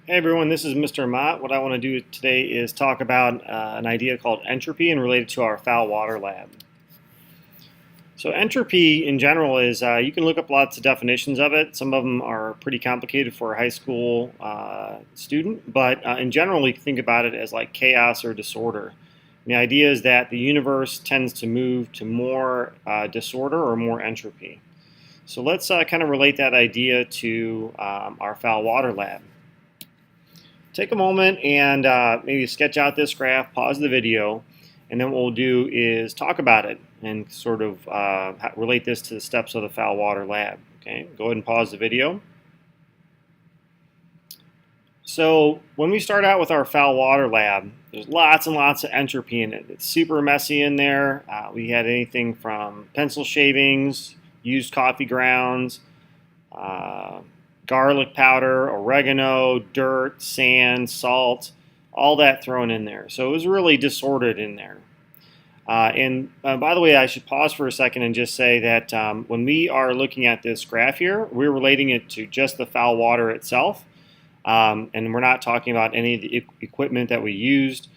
Hey everyone, this is Mr. Mott. What I want to do today is talk about an idea called entropy and related to our foul water lab. So entropy in general is, you can look up lots of definitions of it. Some of them are pretty complicated for a high school student, but in general you can think about it as like chaos or disorder. And the idea is that the universe tends to move to more disorder or more entropy. So let's kind of relate that idea to our foul water lab. Take a moment and maybe sketch out this graph, pause the video, and then what we'll do is talk about it and sort of relate this to the steps of the foul water lab. Okay, go ahead and pause the video. So when we start out with our foul water lab, there's lots and lots of entropy in it. It's super messy in there. We had anything from pencil shavings, used coffee grounds, garlic powder, oregano, dirt, sand, salt, all that thrown in there. So it was really disordered in there. By the way, I should pause for a second and just say that when we are looking at this graph here, we're relating it to just the foul water itself. And we're not talking about any of the equipment that we used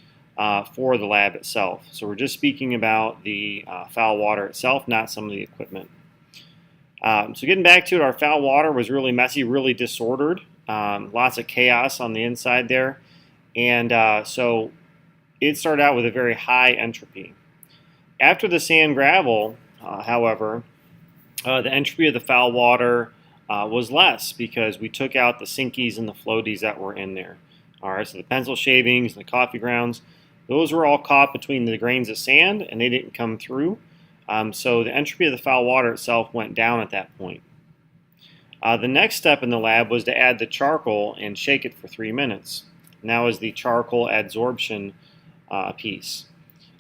for the lab itself. So we're just speaking about the foul water itself, not some of the equipment. So getting back to it, our foul water was really messy, really disordered, lots of chaos on the inside there. And so it started out with a very high entropy. After the sand gravel, however, the entropy of the foul water was less because we took out the sinkies and the floaties that were in there. All right, so the pencil shavings and the coffee grounds, those were all caught between the grains of sand and they didn't come through. So the entropy of the foul water itself went down at that point. The next step in the lab was to add the charcoal and shake it for 3 minutes. And that was the charcoal adsorption piece.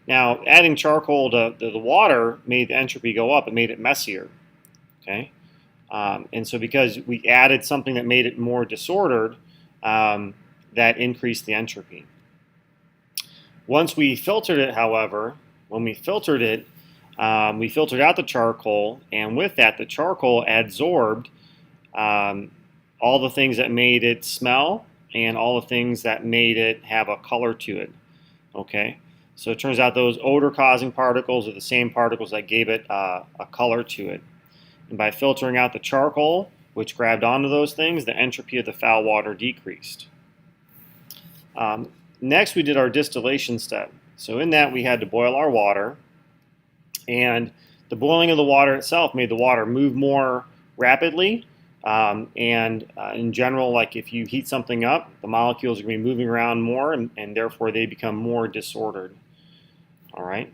Now, adding charcoal to the water made the entropy go up. It made it messier. Okay, and so because we added something that made it more disordered, that increased the entropy. Once we filtered it, however, when we filtered it, we filtered out the charcoal, and with that, the charcoal adsorbed all the things that made it smell and all the things that made it have a color to it. Okay, so it turns out those odor-causing particles are the same particles that gave it a color to it. And by filtering out the charcoal, which grabbed onto those things, the entropy of the foul water decreased. Next, we did our distillation step. So in that, we had to boil our water. And the boiling of the water itself made the water move more rapidly. In general, like if you heat something up, the molecules are going to be moving around more, and therefore they become more disordered. All right.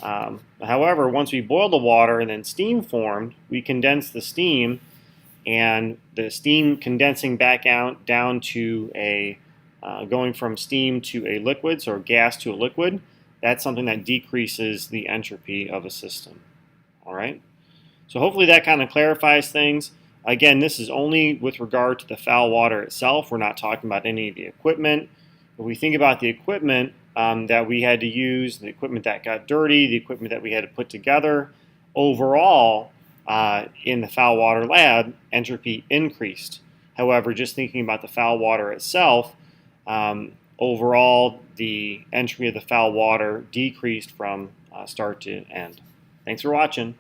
However, once we boiled the water and then steam formed, we condensed the steam, and the steam condensing back out down to going from steam to a liquid, so gas to a liquid. That's something that decreases the entropy of a system. All right. So hopefully that kind of clarifies things. Again, this is only with regard to the foul water itself. We're not talking about any of the equipment. If we think about the equipment that we had to use, the equipment that got dirty, the equipment that we had to put together, overall in the foul water lab, entropy increased. However, just thinking about the foul water itself, overall the entropy of the foul water decreased from start to end. Thanks for watching.